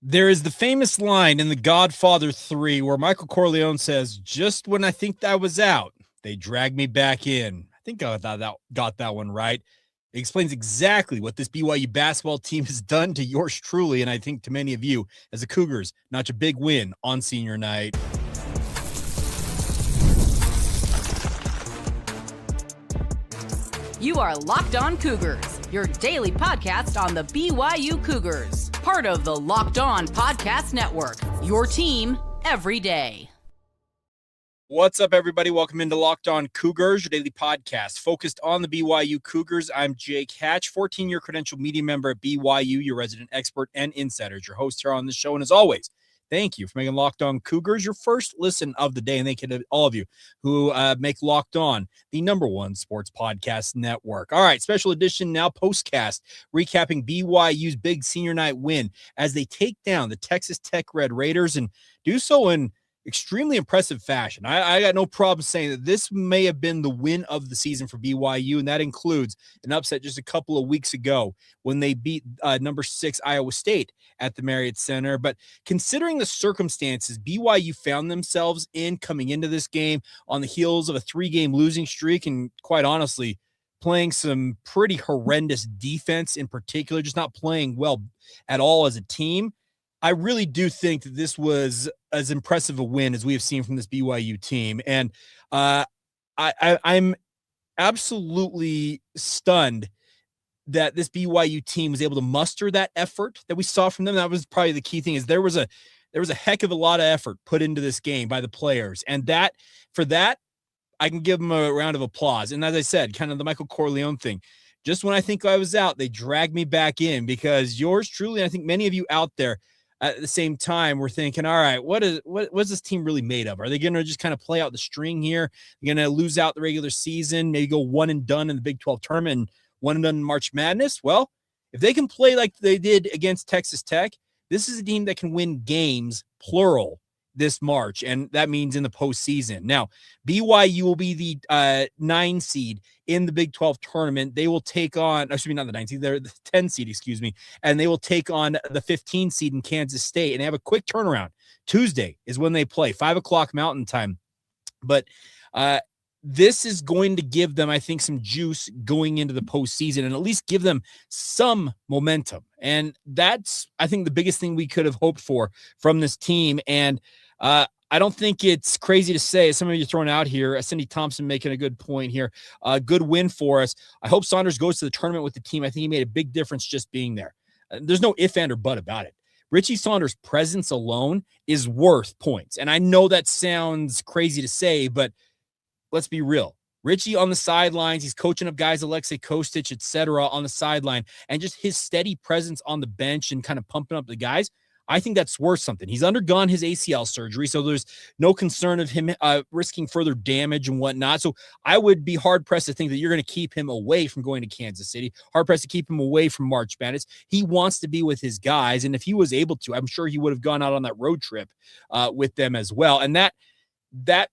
There is the famous line in The Godfather 3 where Michael Corleone says, "Just when I think I was out, they drag me back in." I think I got that one right. It explains exactly what this BYU basketball team has done to yours truly, and I think to many of you as the Cougars. Notch a big win on senior night. You are Locked On Cougars, your daily podcast on the BYU Cougars. Part of the Locked On Podcast Network, your team every day. What's up, everybody? Welcome into Locked On Cougars, your daily podcast focused on the BYU Cougars. I'm Jake Hatch, 14-year credential media member at BYU, your resident expert and insider, your host here on the show. And as always, thank you for making Locked On Cougars your first listen of the day. And thank you to all of you who make Locked On the #1 sports podcast network. All right, special edition now, postcast, recapping BYU's big senior night win as they take down the Texas Tech Red Raiders and do so in extremely impressive fashion. I got no problem saying that this may have been the win of the season for BYU, and that includes an upset just a couple of weeks ago when they beat number 6 Iowa State at the Marriott Center. But considering the circumstances BYU found themselves in coming into this game on the heels of a 3-game losing streak, and quite honestly, playing some pretty horrendous defense in particular, just not playing well at all as a team, I really do think that this was as impressive a win as we have seen from this BYU team. And I'm absolutely stunned that this BYU team was able to muster that effort that we saw from them. That was probably the key thing, is there was a heck of a lot of effort put into this game by the players. And for that, I can give them a round of applause. And as I said, kind of the Michael Corleone thing, just when I think I was out, they dragged me back in, because yours truly, I think many of you out there at the same time, we're thinking, all right, what's this team really made of? Are they going to just kind of play out the string here? They're going to lose out the regular season, maybe go one and done in the Big 12 tournament and one and done in March Madness? Well, if they can play like they did against Texas Tech, this is a team that can win games, plural, this March, and that means in the postseason. Now, BYU will be the 9 seed in the Big 12 tournament. They will take on, not the 9 seed, they're the 10 seed, and they will take on the 15 seed in Kansas State, and they have a quick turnaround. Tuesday is when they play, 5 o'clock Mountain Time. But this is going to give them, I think, some juice going into the postseason, and at least give them some momentum. And that's, I think, the biggest thing we could have hoped for from this team. And I don't think it's crazy to say, as some of you throwing out here, Cindy Thompson making a good point here, a good win for us. I hope Saunders goes to the tournament with the team. I think he made a big difference just being there. There's no if, and, or but about it. Richie Saunders' presence alone is worth points. And I know that sounds crazy to say, but let's be real. Richie on the sidelines, he's coaching up guys, Alexei Kostic, etc., on the sideline, and just his steady presence on the bench and kind of pumping up the guys, I think that's worth something. He's undergone his ACL surgery, so there's no concern of him risking further damage and whatnot. So I would be hard-pressed to think that you're going to keep him away from going to Kansas City, hard-pressed to keep him away from March Madness. He wants to be with his guys, and if he was able to, I'm sure he would have gone out on that road trip with them as well. And that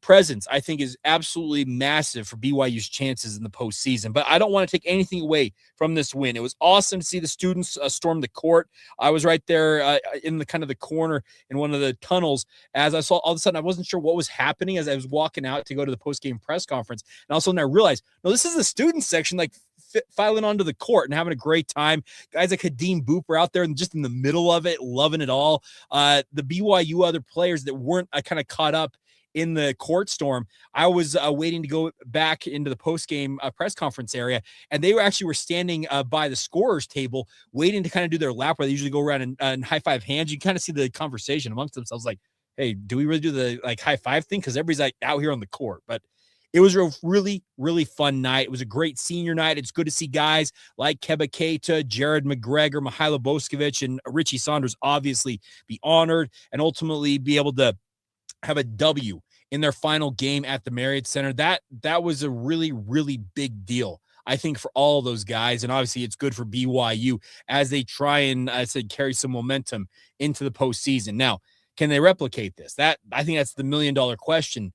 presence, I think, is absolutely massive for BYU's chances in the postseason. But I don't want to take anything away from this win. It was awesome to see the students storm the court. I was right there in the kind of the corner in one of the tunnels as I saw. All of a sudden, I wasn't sure what was happening as I was walking out to go to the post-game press conference. And all of a sudden, I realized, no, this is the student section, like filing onto the court and having a great time. Guys like Hadim Boop are out there and just in the middle of it, loving it all. The BYU other players that weren't kind of caught up in the court storm, I was waiting to go back into the post-game press conference area, and they were standing by the scorer's table waiting to kind of do their lap where they usually go around and high-five hands. You kind of see the conversation amongst themselves like, hey, do we really do the high-five thing? Because everybody's like out here on the court. But it was a really, really fun night. It was a great senior night. It's good to see guys like Keba Keita, Jared McGregor, Mihailo Boskovic, and Richie Saunders obviously be honored and ultimately be able to have a W in their final game at the Marriott Center. That was a really, really big deal, I think, for all those guys. And obviously it's good for BYU as they try and, I said, carry some momentum into the postseason. Now, Can they replicate this? I think that's the $1 million question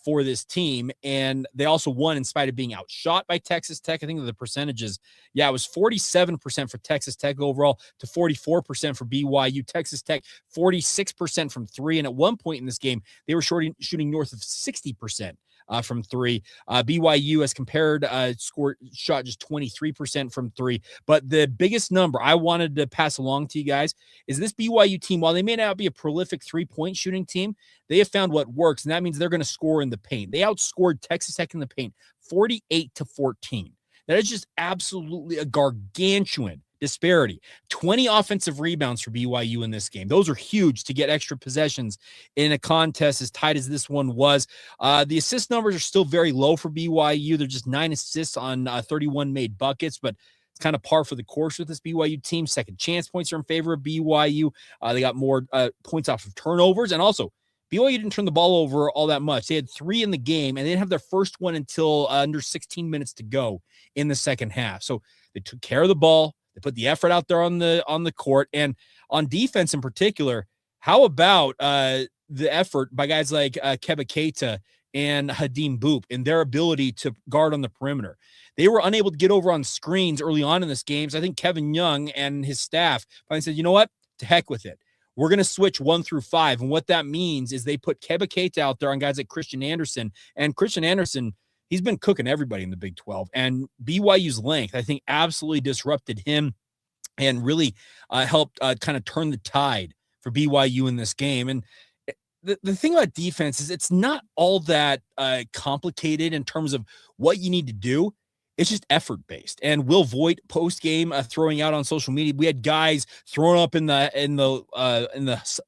for this team. And they also won in spite of being outshot by Texas Tech. I think the percentages, it was 47% for Texas Tech overall to 44% for BYU. Texas Tech, 46% from three. And at one point in this game, they were shooting north of 60%. From three. BYU as compared shot just 23% from three. But the biggest number I wanted to pass along to you guys is this BYU team, while they may not be a prolific three-point shooting team, they have found what works, and that means they're going to score in the paint. They outscored Texas Tech in the paint 48-14. That is just absolutely a gargantuan disparity. 20 offensive rebounds for BYU in this game. Those are huge to get extra possessions in a contest as tight as this one was. The assist numbers are still very low for BYU. They're just 9 assists on 31 made buckets, but it's kind of par for the course with this BYU team. Second chance points are in favor of BYU. They got more points off of turnovers, and also BYU didn't turn the ball over all that much. They had 3 in the game, and they didn't have their first one until under 16 minutes to go in the second half. So they took care of the ball. They put the effort out there on the court, and on defense in particular. How about the effort by guys like Keba Keita and Hadim Boop in their ability to guard on the perimeter? They were unable to get over on screens early on in this game. So I think Kevin Young and his staff finally said, you know what? To heck with it. We're going to switch 1 through 5. And what that means is they put Keba Keita out there on guys like Christian Anderson. And Christian Anderson, he's been cooking everybody in the Big 12. And BYU's length, I think, absolutely disrupted him and really helped kind of turn the tide for BYU in this game. And the thing about defense is it's not all that complicated in terms of what you need to do. It's just effort-based. And Will Voigt post-game throwing out on social media, we had guys throwing up in the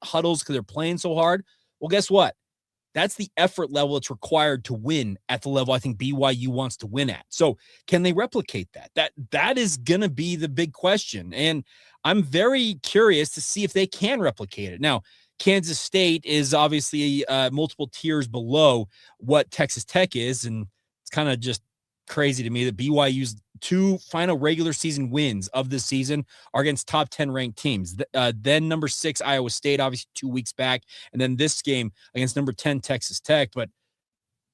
huddles because they're playing so hard. Well, guess what? That's the effort level that's required to win at the level I think BYU wants to win at. So can they replicate that? That is going to be the big question. And I'm very curious to see if they can replicate it. Now, Kansas State is obviously multiple tiers below what Texas Tech is. And it's kind of just crazy to me that BYU's 2 final regular season wins of this season are against top 10 ranked teams. Then number 6, Iowa State, obviously 2 weeks back. And then this game against number 10, Texas Tech. But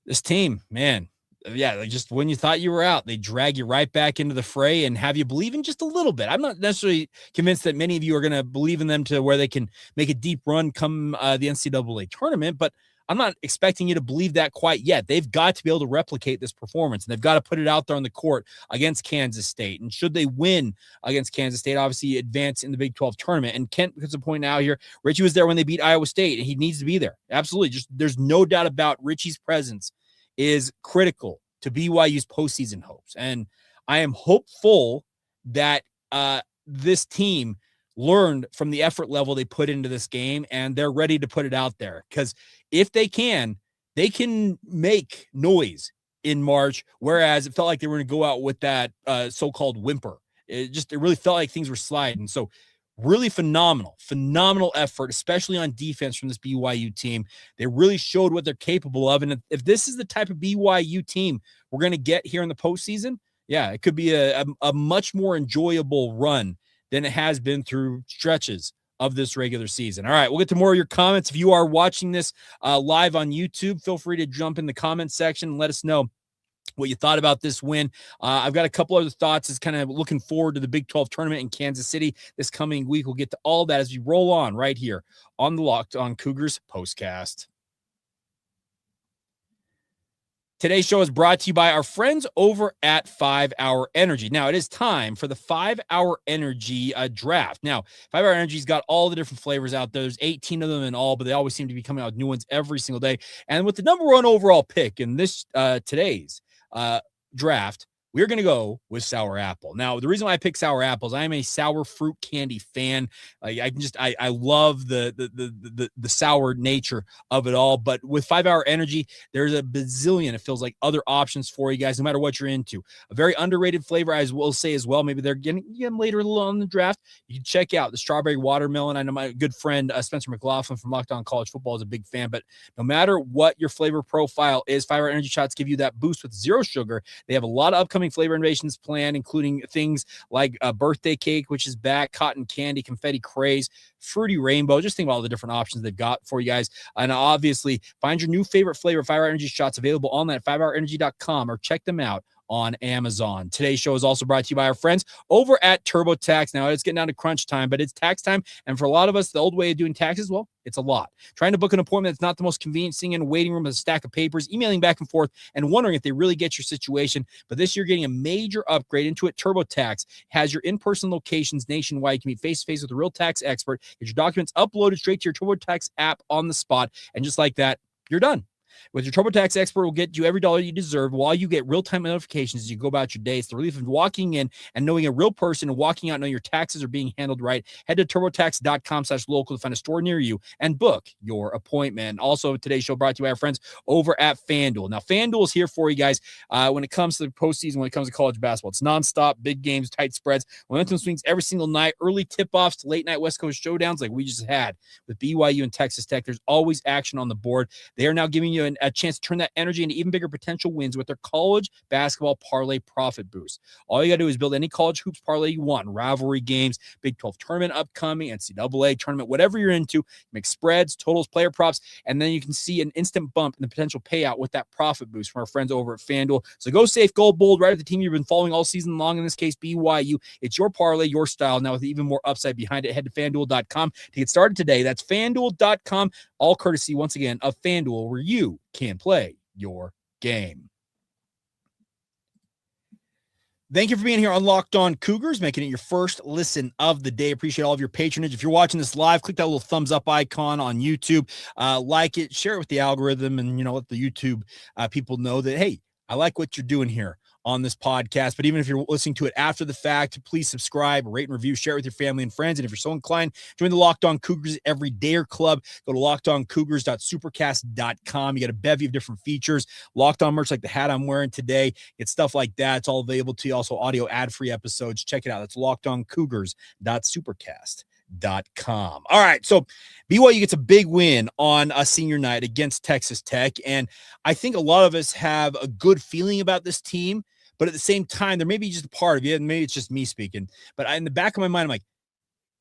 this team, man, just when you thought you were out, they drag you right back into the fray and have you believe in just a little bit. I'm not necessarily convinced that many of you are going to believe in them to where they can make a deep run come the NCAA tournament, but I'm not expecting you to believe that quite yet. They've got to be able to replicate this performance, and they've got to put it out there on the court against Kansas State. And should they win against Kansas State, obviously advance in the Big 12 tournament. And Kent puts a point out here. Richie was there when they beat Iowa State, and he needs to be there. Absolutely. Just there's no doubt about Richie's presence is critical to BYU's postseason hopes. And I am hopeful that this team learned from the effort level they put into this game, and they're ready to put it out there. Because if they can make noise in March, whereas it felt like they were going to go out with that so-called whimper. It really felt like things were sliding. So really phenomenal effort, especially on defense from this BYU team. They really showed what they're capable of. And if this is the type of BYU team we're going to get here in the postseason, it could be a much more enjoyable run than it has been through stretches of this regular season. All right, we'll get to more of your comments. If you are watching this live on YouTube, feel free to jump in the comments section and let us know what you thought about this win. I've got a couple other thoughts. Is kind of looking forward to the Big 12 tournament in Kansas City this coming week. We'll get to all that as we roll on right here on the Locked On Cougars postcast. Today's show is brought to you by our friends over at 5 Hour Energy. Now, it is time for the 5 Hour Energy draft. Now, 5 Hour Energy's got all the different flavors out there. There's 18 of them in all, but they always seem to be coming out with new ones every single day. And with the number 1 overall pick in this today's draft, we're going to go with sour apple. Now, the reason why I pick sour apples, I am a sour fruit candy fan. I love the sour nature of it all. But with 5 Hour Energy, there's a bazillion, it feels like, other options for you guys, no matter what you're into. A very underrated flavor, I will say as well. Maybe they're getting later on in the draft. You can check out the strawberry watermelon. I know my good friend Spencer McLaughlin from Locked On College Football is a big fan. But no matter what your flavor profile is, 5 Hour Energy shots give you that boost with zero sugar. They have a lot of upcoming upcoming flavor innovations planned, including things like a birthday cake, which is back, cotton candy, confetti craze, fruity rainbow. Just think about all the different options they've got for you guys. And obviously, find your new favorite flavor, 5-Hour Energy shots, available online at 5hourenergy.com, or check them out on Amazon. Today's show is also brought to you by our friends over at TurboTax. Now, it's getting down to crunch time, but it's tax time. And for a lot of us, the old way of doing taxes, well, it's a lot. Trying to book an appointment that's not the most convenient, sitting in a waiting room with a stack of papers, emailing back and forth, and wondering if they really get your situation. But this year, getting a major upgrade into it. TurboTax has your in-person locations nationwide. You can meet face-to-face with a real tax expert, get your documents uploaded straight to your TurboTax app on the spot, and just like that, you're done. With your TurboTax expert, will get you every dollar you deserve while you get real-time notifications as you go about your day. It's the relief of walking in and knowing a real person and walking out knowing your taxes are being handled right. Head to turbotax.com/local to find a store near you and book your appointment. Also, today's show brought to you by our friends over at FanDuel. Now, FanDuel is here for you guys when it comes to the postseason, when it comes to college basketball. It's nonstop, big games, tight spreads, momentum swings every single night, early tip-offs to late-night West Coast showdowns like we just had with BYU and Texas Tech. There's always action on the board. They are now giving you a chance to turn that energy into even bigger potential wins with their college basketball parlay profit boost. All you got to do is build any college hoops parlay you want, rivalry games, Big 12 tournament upcoming, NCAA tournament, whatever you're into, make spreads, totals, player props, and then you can see an instant bump in the potential payout with that profit boost from our friends over at FanDuel. So go safe, go bold, right at the team you've been following all season long, in this case, BYU. It's your parlay, your style, now with even more upside behind it. Head to FanDuel.com to get started today. That's FanDuel.com, all courtesy, once again, of FanDuel, where you can play your game. Thank you for being here on Locked On Cougars, making it your first listen of the day. Appreciate all of your patronage. If you're watching this live, click that little thumbs up icon on YouTube. Like it, share it with the algorithm, and let the YouTube people know that, hey, I like what you're doing here on this podcast. But even if you're listening to it after the fact, please subscribe, rate and review, share it with your family and friends. And if you're so inclined, join the Locked On Cougars Everydayer Club. Go to lockedoncougars.supercast.com. You got a bevy of different features, Locked On merch like the hat I'm wearing today. It's stuff like that. It's all available to you. Also audio ad-free episodes. Check it out. That's lockedoncougars.supercast.com. All right, so BYU gets a big win on a senior night against Texas Tech, and I think a lot of us have a good feeling about this team, but at the same time, there may be just a part of you, and maybe it's just me speaking, but in the back of my mind, I'm like,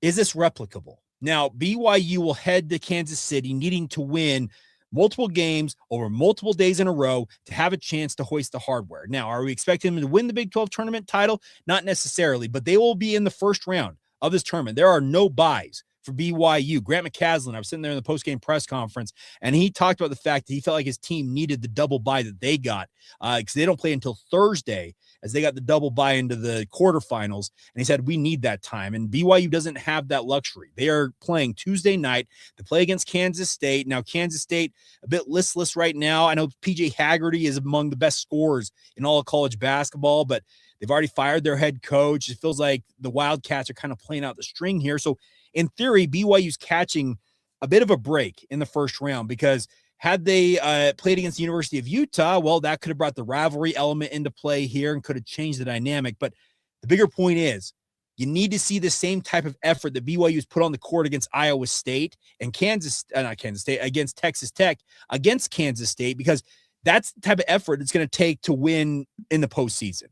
is this replicable? Now, BYU will head to Kansas City needing to win multiple games over multiple days in a row to have a chance to hoist the hardware. Now, are we expecting them to win the Big 12 tournament title? Not necessarily, but they will be in the first round of this tournament. There are no buys for BYU. Grant McCaslin, I was sitting there in the post-game press conference, and he talked about the fact that he felt like his team needed the double bye that they got because they don't play until Thursday, as they got the double bye into the quarterfinals. And he said, we need that time. And BYU doesn't have that luxury. They are playing Tuesday night. They play against Kansas State. Now, Kansas State, a bit listless right now. I know PJ Haggerty is among the best scorers in all of college basketball, but they've already fired their head coach. It feels like the Wildcats are kind of playing out the string here. So in theory, BYU's catching a bit of a break in the first round, because had they played against the University of Utah, well, that could have brought the rivalry element into play here and could have changed the dynamic. But the bigger point is, you need to see the same type of effort that BYU has put on the court against Iowa State and against Texas Tech, against Kansas State, because that's the type of effort it's going to take to win in the postseason.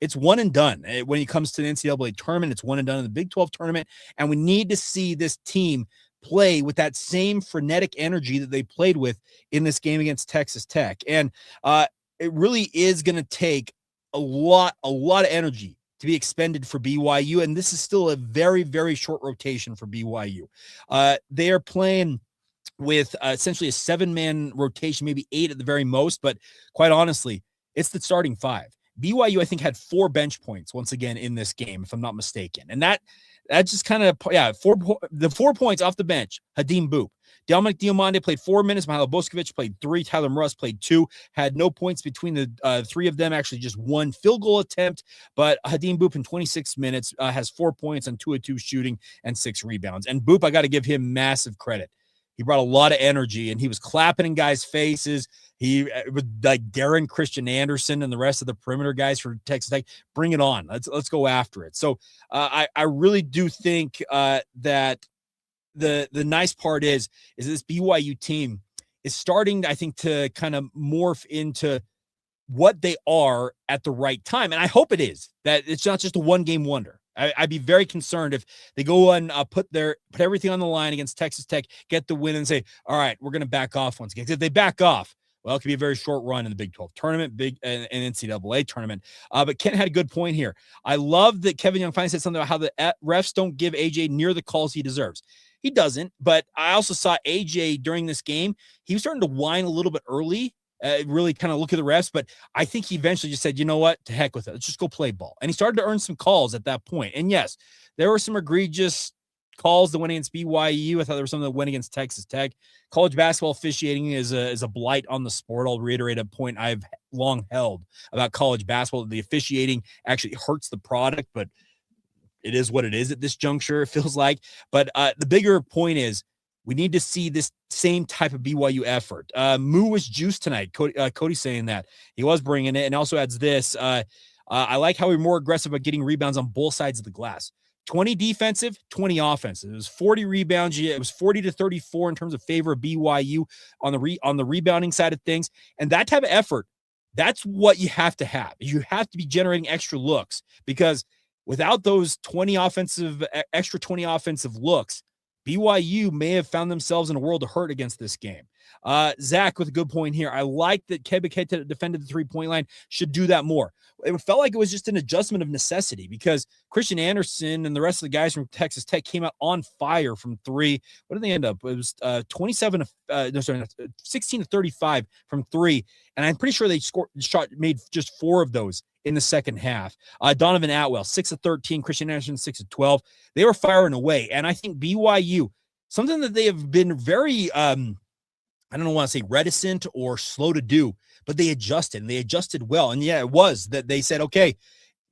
It's one and done. When it comes to the NCAA tournament, it's one and done in the Big 12 tournament. And we need to see this team play with that same frenetic energy that they played with in this game against Texas Tech. And it really is going to take a lot of energy to be expended for BYU. And this is still a very, very short rotation for BYU. They are playing with essentially a 7-man rotation, maybe 8 at the very most. But quite honestly, it's the starting 5. BYU, I think, had 4 bench points once again in this game, if I'm not mistaken. And that just kind of, the 4 points off the bench. Hadim Boop. Dominic Diomande played 4 minutes. Mihajlo Boskovic played 3. Tyler Morris played 2. Had no points between the 3 of them. Actually, just 1 field goal attempt. But Hadim Boop in 26 minutes has 4 points on 2 of 2 shooting and 6 rebounds. And Boop, I got to give him massive credit. He brought a lot of energy, and he was clapping in guys' faces. He was like Darren Christian Anderson and the rest of the perimeter guys for Texas Tech. Bring it on. Let's go after it. So I really do think that the nice part is this BYU team is starting, I think, to kind of morph into what they are at the right time. And I hope it is, that it's not just a one-game wonder. I'd be very concerned if they go and put everything on the line against Texas Tech, get the win, and say, all right, we're going to back off once again. If they back off, well, it could be a very short run in the Big 12 tournament, and NCAA tournament. But Kent had a good point here. I love that Kevin Young finally said something about how the refs don't give AJ near the calls he deserves. He doesn't, but I also saw AJ during this game. He was starting to whine a little bit early, really kind of look at the refs, but I think he eventually just said, you know what, to heck with it. Let's just go play ball. And he started to earn some calls at that point. And yes, there were some egregious calls that went against BYU. I thought there were some that went against Texas Tech. College basketball officiating is a blight on the sport. I'll reiterate a point I've long held about college basketball. The officiating actually hurts the product, but it is what it is at this juncture, it feels like. But the bigger point is we need to see this same type of BYU effort. Moo was juiced tonight. Cody's saying that. He was bringing it, and also adds this. I like how we're more aggressive about getting rebounds on both sides of the glass. 20 defensive, 20 offensive. It was 40 rebounds. It was 40-34 in terms of favor of BYU on the rebounding side of things. And that type of effort, that's what you have to have. You have to be generating extra looks, because without those extra 20 offensive looks, BYU may have found themselves in a world of hurt against this game. Zach with a good point here. I like that Kebeketa defended the three-point line, should do that more. It felt like it was just an adjustment of necessity, because Christian Anderson and the rest of the guys from Texas Tech came out on fire from three. What did they end up? It was 16-35 from three. And I'm pretty sure they made just 4 of those in the second half. Donovan Atwell, 6-13, Christian Anderson, 6-12. They were firing away. And I think BYU, something that they have been very, I don't want to say reticent or slow to do, but they adjusted, and they adjusted well. And yeah, it was that they said, okay,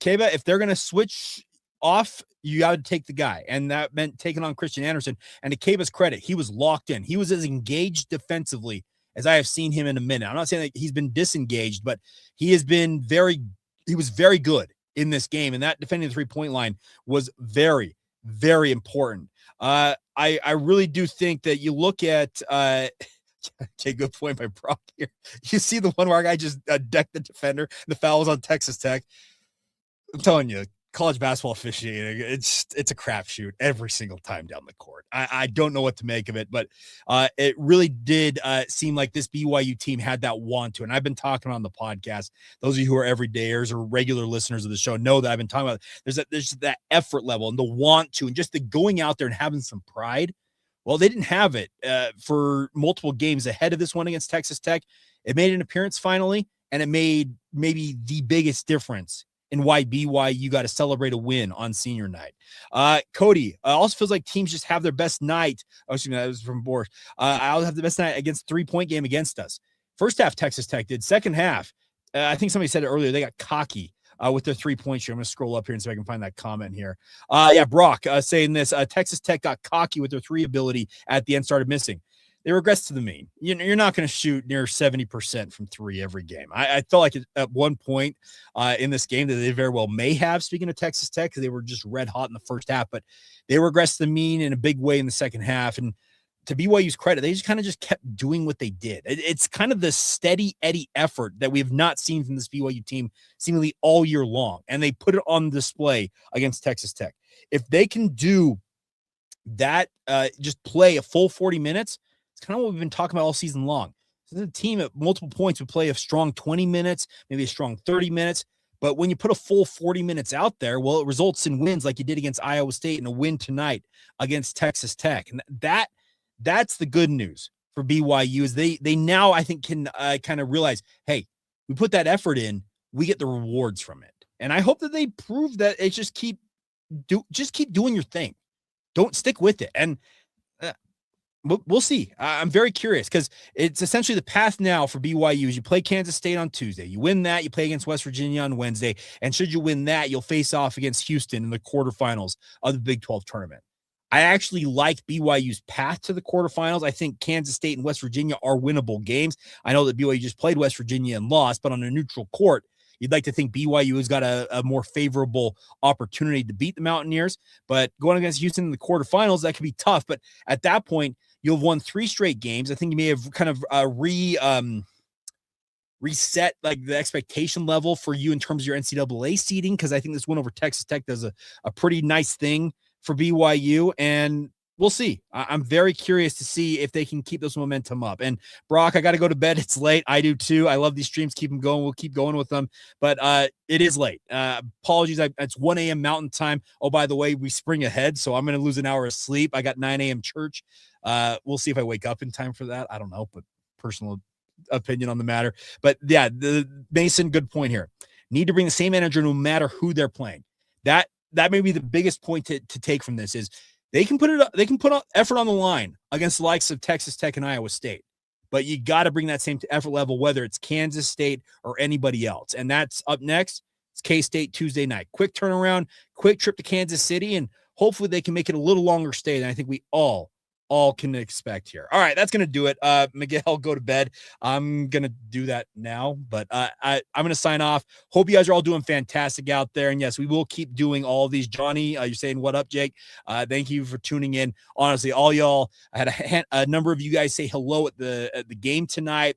Keba, if they're going to switch off, you got to take the guy. And that meant taking on Christian Anderson. And to Keba's credit, he was locked in. He was as engaged defensively as I have seen him in a minute. I'm not saying that he's been disengaged, but he was very good in this game. And that defending the three-point line was very, very important. I really do think that you look at, okay, good point by Brock here. You see the one where our guy just decked the defender, the foul was on Texas Tech. I'm telling you, college basketball officiating, it's a crapshoot every single time down the court. I don't know what to make of it, but it really did seem like this BYU team had that want to. And I've been talking on the podcast. Those of you who are everydayers or regular listeners of the show know that I've been talking about there's that effort level and the want to, and just the going out there and having some pride. Well, they didn't have it for multiple games ahead of this one against Texas Tech. It made an appearance finally, and it made maybe the biggest difference in why BYU got to celebrate a win on senior night. Cody, also feels like teams just have their best night. Oh, excuse me, that was from Boris. I'll have the best night against 3-point game against us. First half, Texas Tech did. Second half, I think somebody said it earlier, they got cocky with their 3-point shooter. I'm going to scroll up here and see if I can find that comment here. Brock saying this, Texas Tech got cocky with their 3 ability at the end, started missing. They regressed to the mean. You're not going to shoot near 70% from 3 every game. I felt like at one point in this game that they very well may have, speaking of Texas Tech, because they were just red hot in the first half, but they regressed to the mean in a big way in the second half. And to BYU's credit, they just kind of just kept doing what they did. It's kind of the steady Eddie effort that we have not seen from this BYU team seemingly all year long. And they put it on display against Texas Tech. If they can do that, just play a full 40 minutes, it's kind of what we've been talking about all season long. So the team at multiple points would play a strong 20 minutes, maybe a strong 30 minutes. But when you put a full 40 minutes out there, well, it results in wins like you did against Iowa State and a win tonight against Texas Tech. And that's the good news for BYU is they now, I think, can kind of realize, hey, we put that effort in, we get the rewards from it. And I hope that they prove that it's just keep doing your thing. Don't stick with it. And we'll see. I'm very curious because it's essentially the path now for BYU is you play Kansas State on Tuesday. You win that, you play against West Virginia on Wednesday. And should you win that, you'll face off against Houston in the quarterfinals of the Big 12 tournament. I actually like BYU's path to the quarterfinals. I think Kansas State and West Virginia are winnable games. I know that BYU just played West Virginia and lost, but on a neutral court, you'd like to think BYU has got a more favorable opportunity to beat the Mountaineers. But going against Houston in the quarterfinals, that could be tough. But at that point, you'll have won 3 straight games. I think you may have kind of reset like the expectation level for you in terms of your NCAA seeding, because I think this win over Texas Tech does a pretty nice thing for BYU, and we'll see. I'm very curious to see if they can keep this momentum up. And Brock, I got to go to bed. It's late. I do too. I love these streams. Keep them going. We'll keep going with them, but it is late. Apologies. It's 1 a.m. Mountain Time. Oh, by the way, we spring ahead, so I'm going to lose an hour of sleep. I got 9 a.m. church. We'll see if I wake up in time for that. I don't know, but personal opinion on the matter. But yeah, the Mason, good point here. Need to bring the same energy no matter who they're playing. That may be the biggest point to take from this is they can put effort on the line against the likes of Texas Tech and Iowa State. But you got to bring that same effort level, whether it's Kansas State or anybody else. And that's up next. It's K-State Tuesday night. Quick turnaround, quick trip to Kansas City, and hopefully they can make it a little longer stay than I think we all can expect here. All right, that's going to do it. Miguel, go to bed. I'm going to do that now, but I'm going to sign off. Hope you guys are all doing fantastic out there. And yes, we will keep doing all of these. Johnny, you're saying what up, Jake? Thank you for tuning in. Honestly, all y'all, I had a number of you guys say hello at the game tonight.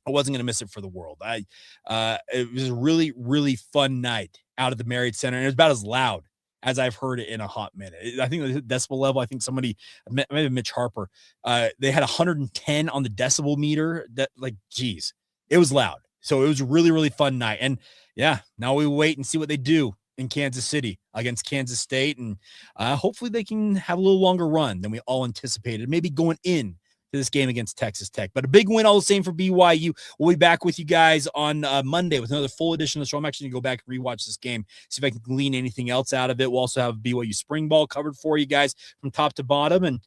I wasn't going to miss it for the world. It was a really, really fun night out at the Marriott Center, and it was about as loud as I've heard it in a hot minute. I think the decibel level, I think somebody, maybe Mitch Harper, they had 110 on the decibel meter. That, like, geez, it was loud. So it was a really, really fun night. And yeah, now we wait and see what they do in Kansas City against Kansas State. And hopefully they can have a little longer run than we all anticipated, maybe going in to this game against Texas Tech. But a big win all the same for BYU. We'll be back with you guys on Monday with another full edition of the show. I'm actually going to go back and rewatch this game, see if I can glean anything else out of it. We'll also have BYU spring ball covered for you guys from top to bottom. And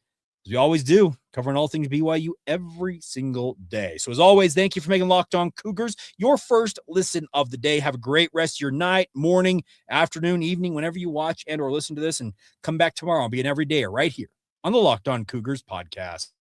as we always do, covering all things BYU every single day. So as always, thank you for making Locked On Cougars your first listen of the day. Have a great rest of your night, morning, afternoon, evening, whenever you watch and or listen to this, and come back tomorrow. I'll be an everydayer right here on the Locked On Cougars podcast.